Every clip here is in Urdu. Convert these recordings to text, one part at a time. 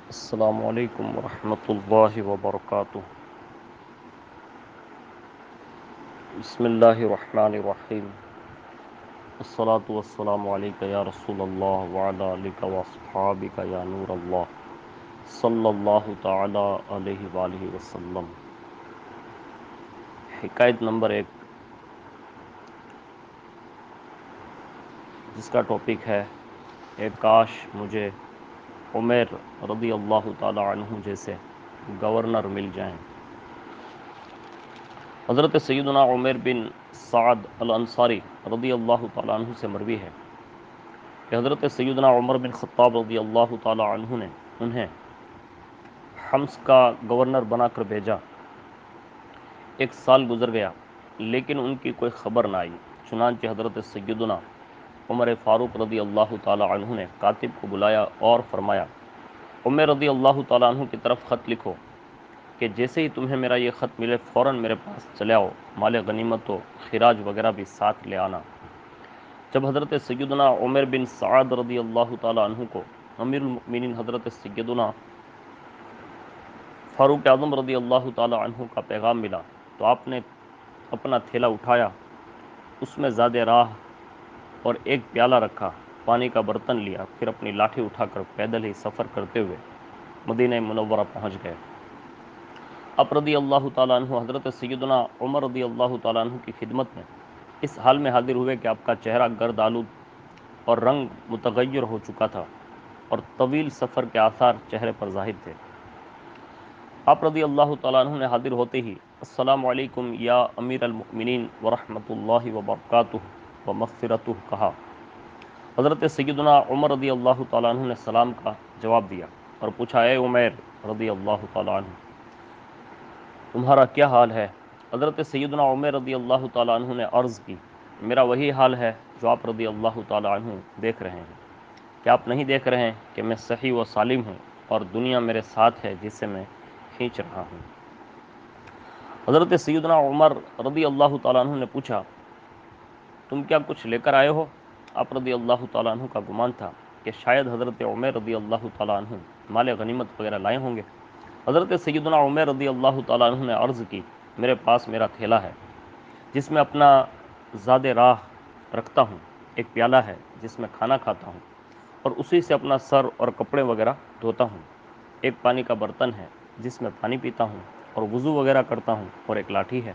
السلام علیکم ورحمۃ اللہ وبرکاتہ۔ بسم اللہ الرحمن الرحیم۔ الصلاة والسلام علیک یا رسول اللہ وعلی آلک واصحابک یا نور اللہ صلی اللہ تعالی علیہ وآلہ وسلم۔ حکایت نمبر 1، جس کا ٹاپک ہے اے کاش مجھے عمیر رضی اللہ تعالی عنہ جیسے گورنر مل جائیں۔ حضرت سیدنا عمیر بن سعد الانصاری رضی اللہ تعالیٰ عنہ سے مروی ہے کہ حضرت سیدنا عمر بن خطاب رضی اللہ تعالیٰ عنہ نے انہیں حمص کا گورنر بنا کر بھیجا۔ 1 سال گزر گیا لیکن ان کی کوئی خبر نہ آئی۔ چنانچہ حضرت سیدنا عمر فاروق رضی اللہ تعالیٰ عنہ نے کاتب کو بلایا اور فرمایا، عمر رضی اللہ تعالیٰ عنہ کی طرف خط لکھو کہ جیسے ہی تمہیں میرا یہ خط ملے فوراً میرے پاس چلے آؤ، مال غنیمت و خراج وغیرہ بھی ساتھ لے آنا۔ جب حضرت سیدنا عمر بن سعد رضی اللہ تعالیٰ عنہ کو امیر المؤمنین حضرت سیدنا فاروق اعظم رضی اللہ تعالیٰ عنہ کا پیغام ملا تو آپ نے اپنا تھیلا اٹھایا، اس میں زاد راہ اور ایک پیالہ رکھا، پانی کا برتن لیا، پھر اپنی لاٹھی اٹھا کر پیدل ہی سفر کرتے ہوئے مدینہ منورہ پہنچ گئے۔ آپ رضی اللہ تعالیٰ عنہ حضرت سیدنا عمر رضی اللہ تعالیٰ عنہ کی خدمت میں اس حال میں حاضر ہوئے کہ آپ کا چہرہ گرد آلود اور رنگ متغیر ہو چکا تھا اور طویل سفر کے آثار چہرے پر ظاہر تھے۔ آپ رضی اللہ تعالیٰ عنہ نے حاضر ہوتے ہی السلام علیکم یا امیر المؤمنین ورحمۃ اللہ وبرکاتہ ومغفرتہ کہا۔ حضرت سیدنا عمر رضی اللہ تعالیٰ عنہ نے سلام کا جواب دیا اور پوچھا، اے عمیر رضی اللہ تعالیٰ عنہ، تمہارا کیا حال ہے؟ حضرت سیدنا عمر رضی اللہ تعالیٰ عنہ نے عرض کی، میرا وہی حال ہے جو آپ رضی اللہ تعالیٰ عنہ دیکھ رہے ہیں۔ کیا آپ نہیں دیکھ رہے ہیں کہ میں صحیح و سالم ہوں اور دنیا میرے ساتھ ہے جسے میں کھینچ رہا ہوں؟ حضرت سیدنا عمر رضی اللہ تعالیٰ عنہ نے پوچھا، تم کیا کچھ لے کر آئے ہو؟ آپ رضی اللہ تعالیٰ عنہ کا گمان تھا کہ شاید حضرت عمر رضی اللہ تعالیٰ عنہ مال غنیمت وغیرہ لائے ہوں گے۔ حضرت سیدنا عمر رضی اللہ تعالیٰ عنہ نے عرض کی، میرے پاس میرا تھیلا ہے جس میں اپنا زاد راہ رکھتا ہوں، ایک پیالہ ہے جس میں کھانا کھاتا ہوں اور اسی سے اپنا سر اور کپڑے وغیرہ دھوتا ہوں، ایک پانی کا برتن ہے جس میں پانی پیتا ہوں اور وضو وغیرہ کرتا ہوں، اور ایک لاٹھی ہے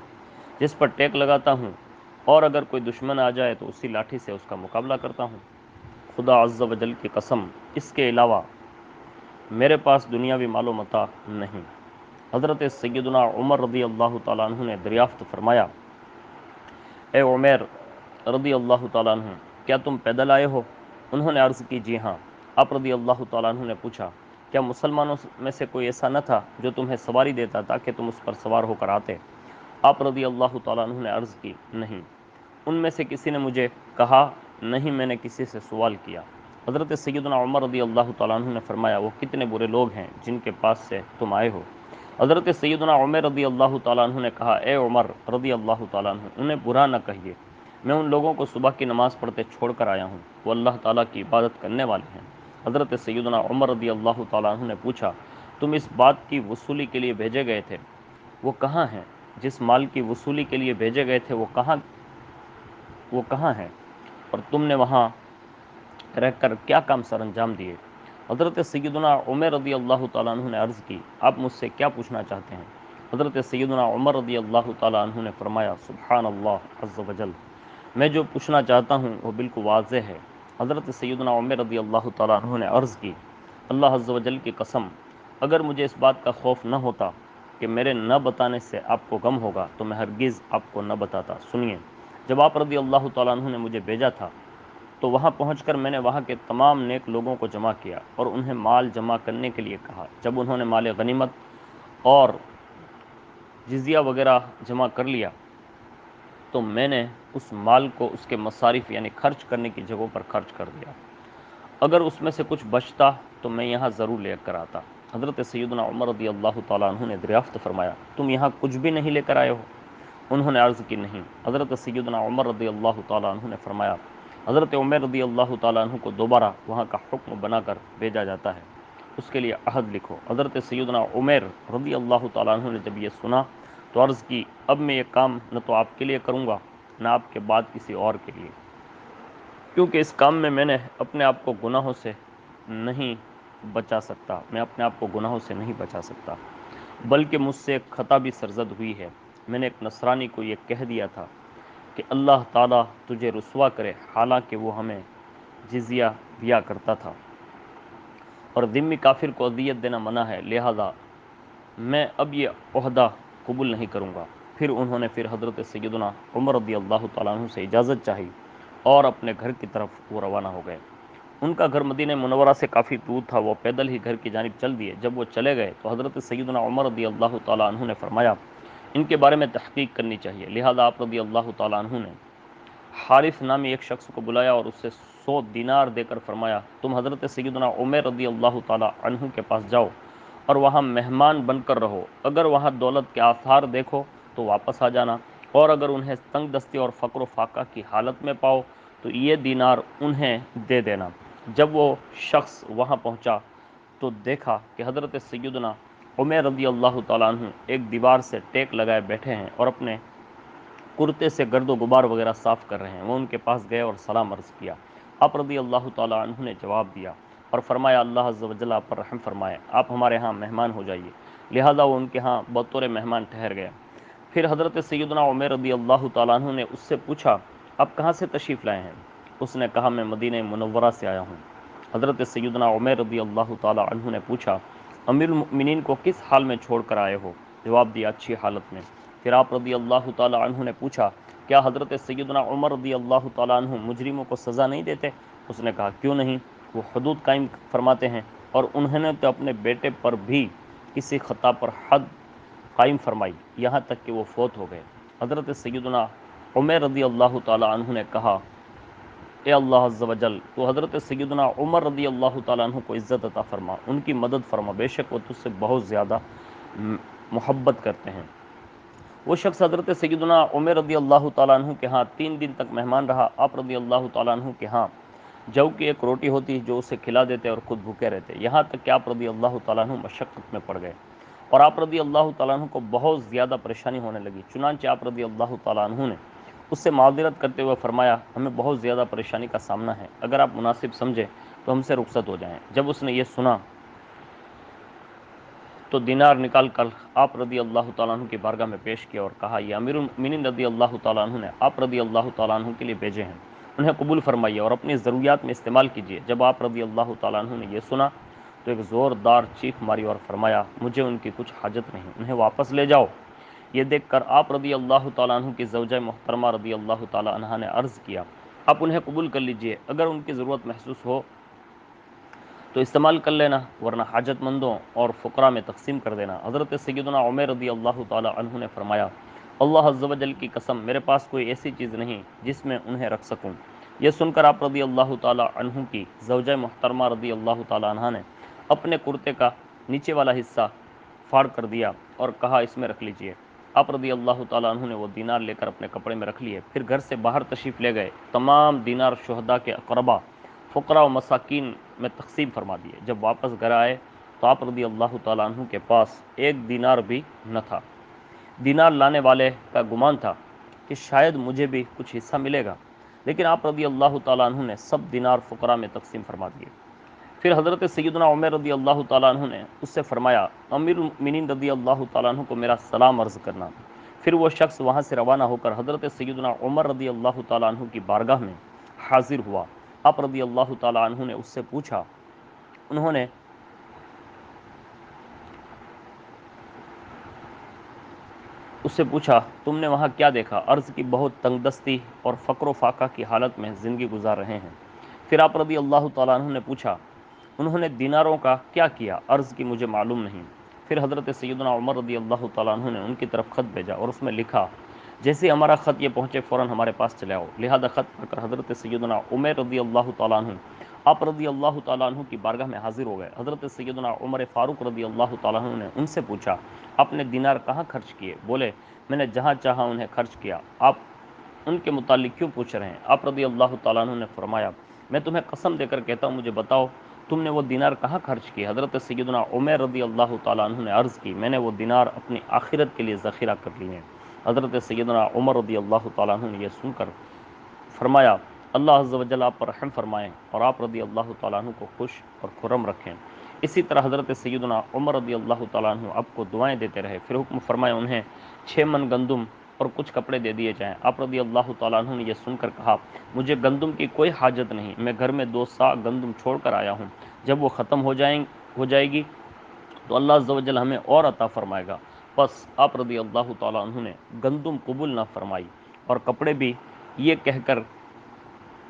جس پر ٹیک لگاتا ہوں، اور اگر کوئی دشمن آ جائے تو اسی لاٹھی سے اس کا مقابلہ کرتا ہوں۔ خدا عز و جل کی قسم، اس کے علاوہ میرے پاس دنیاوی مال و متاع نہیں۔ حضرت سیدنا عمر رضی اللہ تعالیٰ عنہ نے دریافت فرمایا، اے عمر رضی اللہ تعالیٰ عنہ، کیا تم پیدل آئے ہو؟ انہوں نے عرض کی، جی ہاں۔ آپ رضی اللہ تعالیٰ عنہ نے پوچھا، کیا مسلمانوں میں سے کوئی ایسا نہ تھا جو تمہیں سواری دیتا تاکہ تم اس پر سوار ہو کر آتے؟ آپ رضی اللہ تعالیٰ عنہ نے عرض کی، نہیں، ان میں سے کسی نے مجھے کہا نہیں، میں نے کسی سے سوال کیا۔ حضرت سیدنا عمر رضی اللہ تعالیٰ عنہ نے فرمایا، وہ کتنے برے لوگ ہیں جن کے پاس سے تم آئے ہو۔ حضرت سیدنا عمر رضی اللہ تعالیٰ عنہ نے کہا، اے عمر رضی اللہ تعالیٰ عنہ، انہیں برا نہ کہیے، میں ان لوگوں کو صبح کی نماز پڑھتے چھوڑ کر آیا ہوں، وہ اللہ تعالیٰ کی عبادت کرنے والے ہیں۔ حضرت سیدنا عمر رضی اللہ تعالیٰ عنہ نے پوچھا، تم اس بات کی وصولی کے لیے بھیجے گئے تھے، وہ کہاں ہیں؟ جس مال کی وصولی کے لیے بھیجے گئے تھے وہ کہاں ہیں، اور تم نے وہاں رہ کر کیا کام سر انجام دیے؟ حضرت سیدنا عمر رضی اللہ تعالیٰ عنہ نے عرض کی، آپ مجھ سے کیا پوچھنا چاہتے ہیں؟ حضرت سیدنا عمر رضی اللہ تعالیٰ عنہ نے فرمایا، سبحان اللہ عز و جل، میں جو پوچھنا چاہتا ہوں وہ بالکل واضح ہے۔ حضرت سیدنا عمر رضی اللہ تعالیٰ عنہ نے عرض کی، اللہ عز و جل کی قسم، اگر مجھے اس بات کا خوف نہ ہوتا کہ میرے نہ بتانے سے آپ کو غم ہوگا تو میں ہرگز آپ کو نہ بتاتا۔ سنیے، جب آپ رضی اللہ تعالیٰ عنہ نے مجھے بھیجا تھا تو وہاں پہنچ کر میں نے وہاں کے تمام نیک لوگوں کو جمع کیا اور انہیں مال جمع کرنے کے لیے کہا۔ جب انہوں نے مال غنیمت اور جزیہ وغیرہ جمع کر لیا تو میں نے اس مال کو اس کے مصارف یعنی خرچ کرنے کی جگہوں پر خرچ کر دیا، اگر اس میں سے کچھ بچتا تو میں یہاں ضرور لے کر آتا۔ حضرت سیدنا عمر رضی اللہ تعالیٰ عنہ نے دریافت فرمایا، تم یہاں کچھ بھی نہیں لے کر آئے ہو؟ انہوں نے عرض کی، نہیں۔ حضرت سیدنا عمر رضی اللہ تعالیٰ عنہ نے فرمایا، حضرت عمر رضی اللہ تعالیٰ عنہ کو دوبارہ وہاں کا حکم بنا کر بھیجا جاتا ہے اس کے لیے عہد لکھو۔ حضرت سیدنا عمر رضی اللہ تعالیٰ عنہ نے جب یہ سنا تو عرض کی، اب میں یہ کام نہ تو آپ کے لیے کروں گا نہ آپ کے بعد کسی اور کے لیے، کیونکہ اس کام میں نے اپنے آپ کو گناہوں سے نہیں بچا سکتا، میں اپنے آپ کو گناہوں سے نہیں بچا سکتا، بلکہ مجھ سے ایک خطا بھی سرزد ہوئی ہے۔ میں نے ایک نصرانی کو یہ کہہ دیا تھا کہ اللہ تعالیٰ تجھے رسوا کرے، حالانکہ وہ ہمیں جزیہ دیا کرتا تھا اور ذمی کافر کو اذیت دینا منع ہے، لہذا میں اب یہ عہدہ قبول نہیں کروں گا۔ پھر حضرت سیدنا عمر رضی اللہ تعالیٰ عنہ سے اجازت چاہی اور اپنے گھر کی طرف وہ روانہ ہو گئے۔ ان کا گھر مدینہ منورہ سے کافی دور تھا، وہ پیدل ہی گھر کی جانب چل دیے۔ جب وہ چلے گئے تو حضرت سیدنا عمر رضی اللہ تعالیٰ عنہ نے فرمایا، ان کے بارے میں تحقیق کرنی چاہیے، لہذا آپ رضی اللہ تعالیٰ عنہ نے حارث نامی ایک شخص کو بلایا اور اس سے 100 دینار دے کر فرمایا، تم حضرت سیدنا عمر رضی اللہ تعالیٰ عنہ کے پاس جاؤ اور وہاں مہمان بن کر رہو، اگر وہاں دولت کے آثار دیکھو تو واپس آ جانا، اور اگر انہیں تنگ دستی اور فقر و فاقہ کی حالت میں پاؤ تو یہ دینار انہیں دے دینا۔ جب وہ شخص وہاں پہنچا تو دیکھا کہ حضرت سیدنا عمر رضی اللہ تعالیٰ عنہ ایک دیوار سے ٹیک لگائے بیٹھے ہیں اور اپنے کرتے سے گرد و غبار وغیرہ صاف کر رہے ہیں۔ وہ ان کے پاس گئے اور سلام عرض کیا۔ آپ رضی اللہ تعالیٰ عنہ نے جواب دیا اور فرمایا، اللہ عز و جل آپ پر رحم فرمائے، آپ ہمارے ہاں مہمان ہو جائیے۔ لہذا وہ ان کے ہاں بطور مہمان ٹھہر گئے۔ پھر حضرت سیدنا عمر رضی اللہ تعالیٰ عنہ نے اس سے پوچھا، آپ کہاں سے تشریف لائے ہیں؟ اس نے کہا، میں مدینہ منورہ سے آیا ہوں۔ حضرت سیدنا عمر رضی اللہ تعالیٰ عنہ نے پوچھا، امیر المؤمنین کو کس حال میں چھوڑ کر آئے ہو؟ جواب دیا، اچھی حالت میں۔ پھر آپ رضی اللہ تعالیٰ عنہ نے پوچھا، کیا حضرت سیدنا عمر رضی اللہ تعالیٰ عنہ مجرموں کو سزا نہیں دیتے؟ اس نے کہا، کیوں نہیں، وہ حدود قائم فرماتے ہیں، اور انہوں نے تو اپنے بیٹے پر بھی کسی خطا پر حد قائم فرمائی، یہاں تک کہ وہ فوت ہو گئے۔ حضرت سیدنا عمر رضی اللہ تعالیٰ عنہ نے کہا، اے اللہ عز و جل، تو حضرت سیدنا عمر رضی اللہ تعالیٰ عنہ کو عزت عطا فرما، ان کی مدد فرما، بے شک وہ تجھ سے بہت زیادہ محبت کرتے ہیں۔ وہ شخص حضرت سیدنا عمر رضی اللہ تعالیٰ عنہ کے ہاں 3 دن تک مہمان رہا۔ آپ رضی اللہ تعالیٰ عنہ کے ہاں جو کی ایک روٹی ہوتی جو اسے کھلا دیتے اور خود بھوکے رہتے، یہاں تک کہ آپ رضی اللہ تعالیٰ عنہ مشقت میں پڑ گئے اور آپ رضی اللہ تعالیٰ عنہ کو بہت زیادہ پریشانی ہونے لگی۔ چنانچہ آپ رضی اللہ تعالیٰ عنہ نے اس سے معذرت کرتے ہوئے فرمایا، ہمیں بہت زیادہ پریشانی کا سامنا ہے، اگر آپ مناسب سمجھیں تو ہم سے رخصت ہو جائیں۔ جب اس نے یہ سنا تو دینار نکال کر آپ رضی اللہ تعالیٰ عنہ کی بارگاہ میں پیش کیا اور کہا، یہ امیر المؤمنین رضی اللہ تعالیٰ عنہ نے آپ رضی اللہ تعالیٰ عنہ کے لیے بھیجے ہیں، انہیں قبول فرمائیے اور اپنی ضروریات میں استعمال کیجیے۔ جب آپ رضی اللہ تعالیٰ عنہ نے یہ سنا تو ایک زوردار چیخ ماری اور فرمایا، مجھے ان کی کچھ حاجت نہیں، انہیں واپس لے جاؤ۔ یہ دیکھ کر آپ رضی اللہ تعالیٰ عنہ کی زوجہ محترمہ رضی اللہ تعالیٰ عنہ نے عرض کیا، آپ انہیں قبول کر لیجئے، اگر ان کی ضرورت محسوس ہو تو استعمال کر لینا، ورنہ حاجت مندوں اور فقراء میں تقسیم کر دینا۔ حضرت سیدنا عمر رضی اللہ تعالیٰ عنہ نے فرمایا، اللہ عز و جل کی قسم، میرے پاس کوئی ایسی چیز نہیں جس میں انہیں رکھ سکوں۔ یہ سن کر آپ رضی اللہ تعالیٰ عنہ کی زوجہ محترمہ رضی اللہ تعالیٰ عنہ نے اپنے کرتے کا نیچے والا حصہ پھاڑ کر دیا اور کہا، اس میں رکھ لیجئے۔ آپ رضی اللہ تعالیٰ عنہ نے وہ دینار لے کر اپنے کپڑے میں رکھ لیے، پھر گھر سے باہر تشریف لے گئے۔ تمام دینار شہداء کے اقربا، فقراء و مساکین میں تقسیم فرما دیے۔ جب واپس گھر آئے تو آپ رضی اللہ تعالیٰ عنہ کے پاس 1 دینار بھی نہ تھا۔ دینار لانے والے کا گمان تھا کہ شاید مجھے بھی کچھ حصہ ملے گا، لیکن آپ رضی اللہ تعالیٰ عنہ نے سب دینار فقراء میں تقسیم فرما دیے۔ پھر حضرت سیدنا عمر رضی اللہ تعالیٰ عنہ نے اس سے فرمایا، امیر المؤمنین رضی اللہ تعالیٰ عنہ کو میرا سلام عرض کرنا۔ پھر وہ شخص وہاں سے روانہ ہو کر حضرت سیدنا عمر رضی اللہ تعالیٰ عنہ کی بارگاہ میں حاضر ہوا۔ آپ رضی اللہ تعالیٰ عنہ نے اس سے پوچھا، انہوں نے اس سے پوچھا، تم نے وہاں کیا دیکھا؟ عرض کی، بہت تنگ دستی اور فقر و فاقہ کی حالت میں زندگی گزار رہے ہیں۔ پھر آپ رضی اللہ تعالیٰ عنہ نے پوچھا، انہوں نے دیناروں کا کیا کیا؟ عرض کی، مجھے معلوم نہیں۔ پھر حضرت سیدنا عمر رضی اللہ تعالیٰ عنہ نے ان کی طرف خط بھیجا اور اس میں لکھا، جیسے ہمارا خط یہ پہنچے فوراً ہمارے پاس چلے آؤ۔ لہذا خط پڑھ کر حضرت سیدنا عمر رضی اللہ تعالیٰ عنہ آپ رضی اللہ تعالیٰ عنہ کی بارگاہ میں حاضر ہو گئے۔ حضرت سیدنا عمر فاروق رضی اللہ تعالیٰ عنہ نے ان سے پوچھا، آپ نے دینار کہاں خرچ کیے؟ بولے، میں نے جہاں چاہا انہیں خرچ کیا۔ آپ ان کے متعلق کیوں پوچھ رہے ہیں؟ آپ رضی اللہ تعالیٰ عنہ نے فرمایا، میں تمہیں قسم دے کر کہتا ہوں، مجھے بتاؤ تم نے وہ دینار کہاں خرچ کی؟ حضرت سیدنا عمر رضی اللہ تعالیٰ عنہ نے عرض کی میں نے وہ دینار اپنی آخرت کے لیے ذخیرہ کر لیے ہیں۔ حضرت سیدنا عمر رضی اللہ تعالیٰ عنہ نے یہ سن کر فرمایا اللہ عز و جل آپ پر رحم فرمائیں اور آپ رضی اللہ تعالیٰ عنہ کو خوش اور خرم رکھیں۔ اسی طرح حضرت سیدنا عمر رضی اللہ تعالیٰ عنہ آپ کو دعائیں دیتے رہے، پھر حکم فرمایا انہیں 6 من گندم اور کچھ کپڑے دے دیے جائیں۔ آپ رضی اللہ تعالیٰ عنہ نے یہ سن کر کہا مجھے گندم کی کوئی حاجت نہیں، میں گھر میں 2 سا گندم چھوڑ کر آیا ہوں، جب وہ ختم ہو جائے گی تو اللہ عز و جل ہمیں اور عطا فرمائے گا۔ پس آپ رضی اللہ تعالیٰ عنہ نے گندم قبول نہ فرمائی اور کپڑے بھی یہ کہہ کر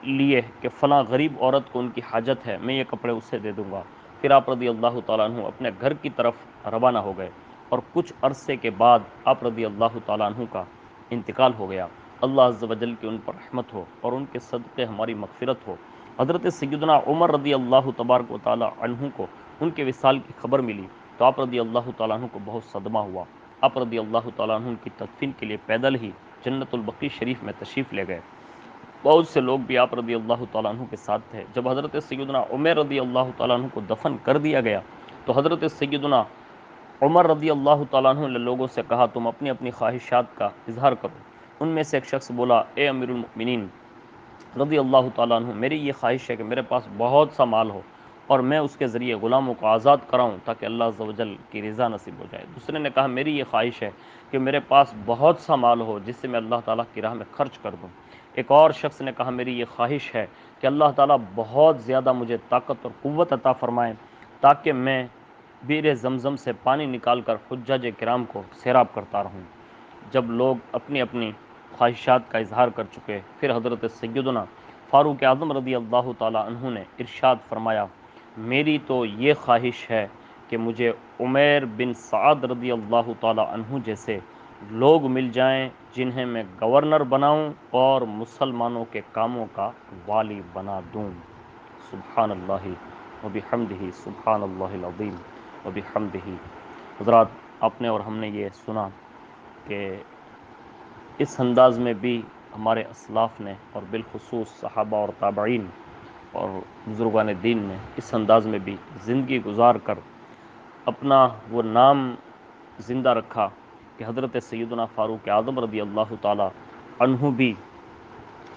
لیے کہ فلاں غریب عورت کو ان کی حاجت ہے، میں یہ کپڑے اسے دے دوں گا۔ پھر آپ رضی اللہ تعالیٰ عنہ اپنے گھر کی طرف روانہ ہو گئے اور کچھ عرصے کے بعد آپ رضی اللہ تعالیٰ عنہ کا انتقال ہو گیا۔ اللہ عز و جل کی ان پر رحمت ہو اور ان کے صدقے ہماری مغفرت ہو۔ حضرت سیدنا عمر رضی اللہ تبارک و تعالیٰ عنہ کو ان کے وصال کی خبر ملی تو آپ رضی اللہ تعالیٰ عنہ کو بہت صدمہ ہوا۔ آپ رضی اللہ تعالیٰ عنہ کی تدفین کے لیے پیدل ہی جنت البقیع شریف میں تشریف لے گئے۔ بہت سے لوگ بھی آپ رضی اللہ تعالیٰ عنہ کے ساتھ تھے۔ جب حضرت سیدنا عمر رضی اللہ تعالیٰ عنہ کو دفن کر دیا گیا تو حضرت سیدنا عمر رضی اللہ تعالیٰ عنہ نے لوگوں سے کہا تم اپنی اپنی خواہشات کا اظہار کرو۔ ان میں سے ایک شخص بولا اے امیر المؤمنین رضی اللہ تعالیٰ عنہ میری یہ خواہش ہے کہ میرے پاس بہت سا مال ہو اور میں اس کے ذریعے غلاموں کو آزاد کراؤں تاکہ اللہ عز و جل کی رضا نصیب ہو جائے۔ دوسرے نے کہا میری یہ خواہش ہے کہ میرے پاس بہت سا مال ہو جس سے میں اللہ تعالیٰ کی راہ میں خرچ کر دوں۔ ایک اور شخص نے کہا میری یہ خواہش ہے کہ اللہ تعالیٰ بہت زیادہ مجھے طاقت اور قوت عطا فرمائیں تاکہ میں بیر زمزم سے پانی نکال کر حجاج کرام کو سیراب کرتا رہوں۔ جب لوگ اپنی اپنی خواہشات کا اظہار کر چکے پھر حضرت سیدنا فاروق اعظم رضی اللہ تعالیٰ عنہ نے ارشاد فرمایا میری تو یہ خواہش ہے کہ مجھے عمیر بن سعد رضی اللہ تعالیٰ عنہ جیسے لوگ مل جائیں جنہیں میں گورنر بناؤں اور مسلمانوں کے کاموں کا والی بنا دوں۔ سبحان اللہ وبحمدہ سبحان اللہ العظیم وبحمدہ۔ حضرات آپ نے اور ہم نے یہ سنا کہ اس انداز میں بھی ہمارے اسلاف نے اور بالخصوص صحابہ اور تابعین اور بزرگان دین نے اس انداز میں بھی زندگی گزار کر اپنا وہ نام زندہ رکھا کہ حضرت سیدنا فاروق اعظم رضی اللہ تعالیٰ عنہ بھی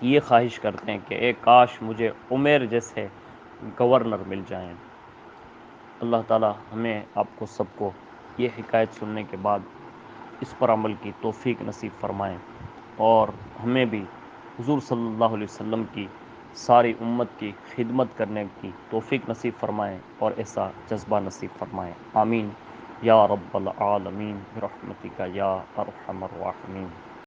یہ خواہش کرتے ہیں کہ اے کاش مجھے عمر جیسے گورنر مل جائیں۔ اللہ تعالیٰ ہمیں آپ کو سب کو یہ حکایت سننے کے بعد اس پر عمل کی توفیق نصیب فرمائیں اور ہمیں بھی حضور صلی اللہ علیہ وسلم کی ساری امت کی خدمت کرنے کی توفیق نصیب فرمائیں اور ایسا جذبہ نصیب فرمائیں۔ آمین یا رب العالمین برحمتک یا ارحم الراحمین۔